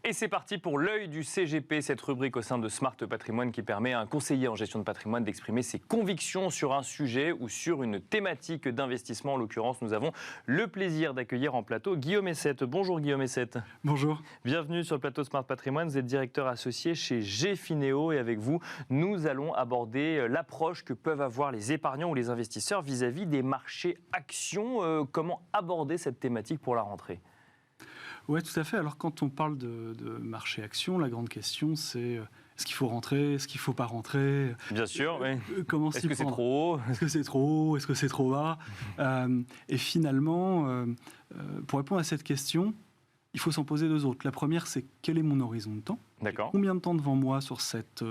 Et c'est parti pour l'œil du CGP, cette rubrique au sein de Smart Patrimoine qui permet à un conseiller en gestion de patrimoine d'exprimer ses convictions sur un sujet ou sur une thématique d'investissement. En l'occurrence, nous avons le plaisir d'accueillir en plateau Guillaume Essette. Bonjour Guillaume Essette. Bonjour. Bienvenue sur le plateau Smart Patrimoine. Vous êtes directeur associé chez Gfineo et avec vous, nous allons aborder l'approche que peuvent avoir les épargnants ou les investisseurs vis-à-vis des marchés actions. Comment aborder cette thématique pour la rentrée ? Oui, tout à fait. Alors, quand on parle de marché action, la grande question, c'est est-ce qu'il faut rentrer, est-ce qu'il ne faut pas rentrer ? Bien sûr, oui. Comment Est-ce que c'est trop haut ? Est-ce que c'est trop haut ? Est-ce que c'est trop bas ? Et finalement, pour répondre à cette question, il faut s'en poser deux autres. La première, c'est quel est mon horizon de temps ? D'accord. Combien de temps devant moi sur cette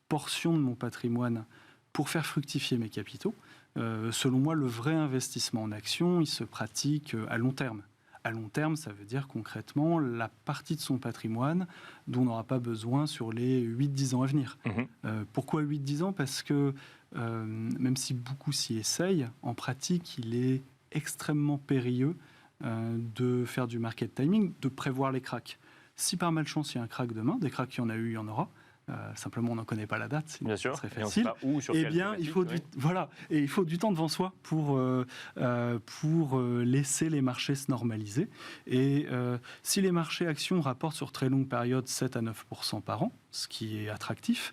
portion de mon patrimoine pour faire fructifier mes capitaux ? Selon moi, le vrai investissement en action, il se pratique à long terme. À long terme, ça veut dire concrètement la partie de son patrimoine dont on n'aura pas besoin sur les 8-10 ans à venir. Pourquoi 8-10 ans ? Parce que même si beaucoup s'y essayent, en pratique, il est extrêmement périlleux de faire du market timing, de prévoir les cracks. Si par malchance il y a un crack demain, des cracks il y en a eu, il y en aura. Simplement, on n'en connaît pas la date, bien sûr, c'est très facile. Et on sait pas où, sur eh quelle bien, il faut il faut du temps devant soi pour laisser les marchés se normaliser. Et si les marchés actions rapportent sur très longue période 7 à 9% par an, ce qui est attractif.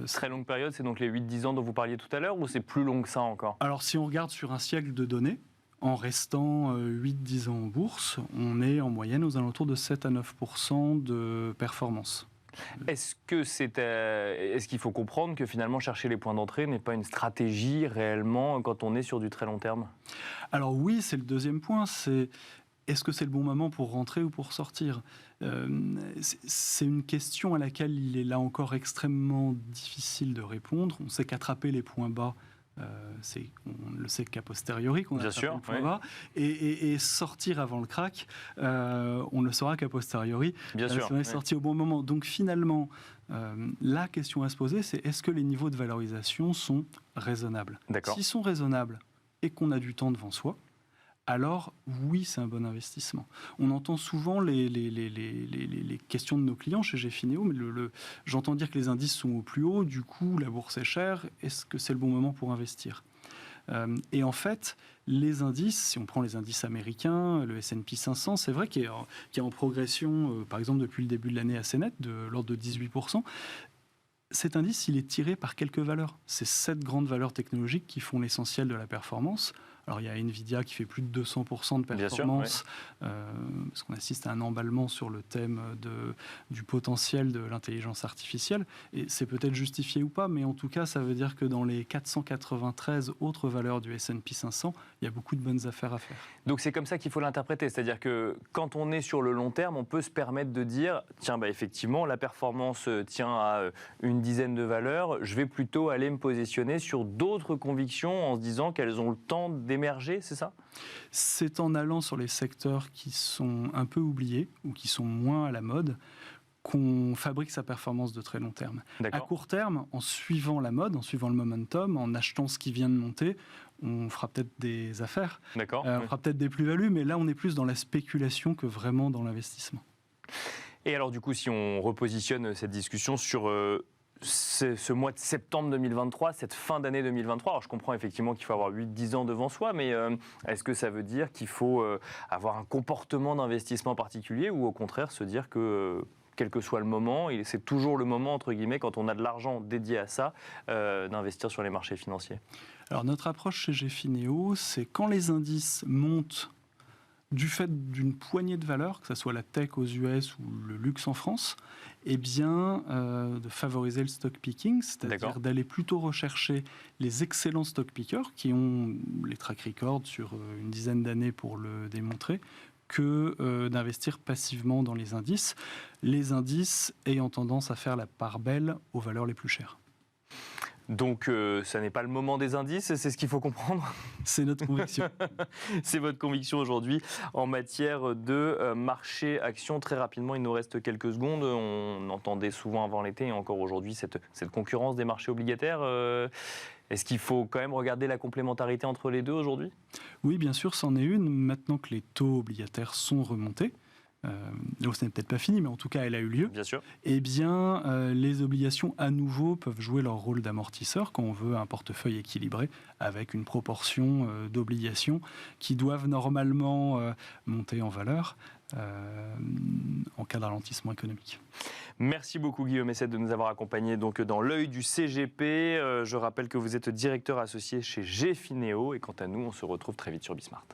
Très longue période, c'est donc les 8-10 ans dont vous parliez tout à l'heure, ou c'est plus long que ça encore ? Alors, si on regarde sur un siècle de données, en restant 8-10 ans en bourse, on est en moyenne aux alentours de 7 à 9% de performance. Est-ce qu'il faut comprendre que finalement chercher les points d'entrée n'est pas une stratégie réellement quand on est sur du très long terme ? Alors oui, c'est le deuxième point, est-ce que c'est le bon moment pour rentrer ou pour sortir ? C'est une question à laquelle il est là encore extrêmement difficile de répondre. On sait qu'attraper les points bas, on le sait qu'a posteriori qu'on a attrapé le point bas, et sortir avant le crack, on ne le saura qu'à posteriori. Bien sûr, si on est sorti au bon moment. Donc finalement, la question à se poser, c'est est-ce que les niveaux de valorisation sont raisonnables ? S'ils sont raisonnables et qu'on a du temps devant soi, alors oui, c'est un bon investissement. On entend souvent les questions de nos clients chez Gfineo, mais j'entends dire que les indices sont au plus haut, du coup la bourse est chère, est-ce que c'est le bon moment pour investir ? Et en fait, les indices, si on prend les indices américains, le S&P 500, c'est vrai qu'il est en progression, par exemple depuis le début de l'année assez nette, de l'ordre de 18%. Cet indice, il est tiré par quelques valeurs. C'est 7 grandes valeurs technologiques qui font l'essentiel de la performance. Alors, il y a Nvidia qui fait plus de 200% de performance, parce qu'on assiste à un emballement sur le thème du potentiel de l'intelligence artificielle. Et c'est peut-être justifié ou pas, mais en tout cas, ça veut dire que dans les 493 autres valeurs du S&P 500, il y a beaucoup de bonnes affaires à faire. Donc, c'est comme ça qu'il faut l'interpréter. C'est-à-dire que quand on est sur le long terme, on peut se permettre de dire, tiens, effectivement, la performance tient à une dizaine de valeurs. Je vais plutôt aller me positionner sur d'autres convictions en se disant qu'elles ont le temps d'émerger, c'est ça ? C'est en allant sur les secteurs qui sont un peu oubliés ou qui sont moins à la mode qu'on fabrique sa performance de très long terme. À court terme, en suivant la mode, en suivant le momentum, en achetant ce qui vient de monter, on fera peut-être des affaires, on fera peut-être des plus-values, mais là on est plus dans la spéculation que vraiment dans l'investissement. Et alors du coup, si on repositionne cette discussion sur ce mois de septembre 2023, cette fin d'année 2023, alors je comprends effectivement qu'il faut avoir 8-10 ans devant soi, mais est-ce que ça veut dire qu'il faut avoir un comportement d'investissement particulier ou au contraire se dire que quel que soit le moment, c'est toujours le moment, entre guillemets, quand on a de l'argent dédié à ça, d'investir sur les marchés financiers ? Alors notre approche chez Gfineo, c'est quand les indices montent du fait d'une poignée de valeurs, que ce soit la tech aux US ou le luxe en France, eh bien, de favoriser le stock picking, c'est-à-dire d'aller plutôt rechercher les excellents stock pickers qui ont les track records sur une dizaine d'années pour le démontrer, que d'investir passivement dans les indices ayant tendance à faire la part belle aux valeurs les plus chères. Donc, ça n'est pas le moment des indices, c'est ce qu'il faut comprendre ? C'est notre conviction. C'est votre conviction aujourd'hui en matière de marché action. Très rapidement, il nous reste quelques secondes. On entendait souvent avant l'été et encore aujourd'hui cette concurrence des marchés obligataires. Est-ce qu'il faut quand même regarder la complémentarité entre les deux aujourd'hui ? Oui, bien sûr, c'en est une. Maintenant que les taux obligataires sont remontés, là où ce n'est peut-être pas fini, mais en tout cas elle a eu lieu, bien sûr. Eh bien les obligations à nouveau peuvent jouer leur rôle d'amortisseur quand on veut un portefeuille équilibré avec une proportion d'obligations qui doivent normalement monter en valeur en cas de ralentissement économique. Merci beaucoup Guillaume Essette de nous avoir accompagnés donc dans l'œil du CGP. Je rappelle que vous êtes directeur associé chez Gfineo et quant à nous, on se retrouve très vite sur Bismart.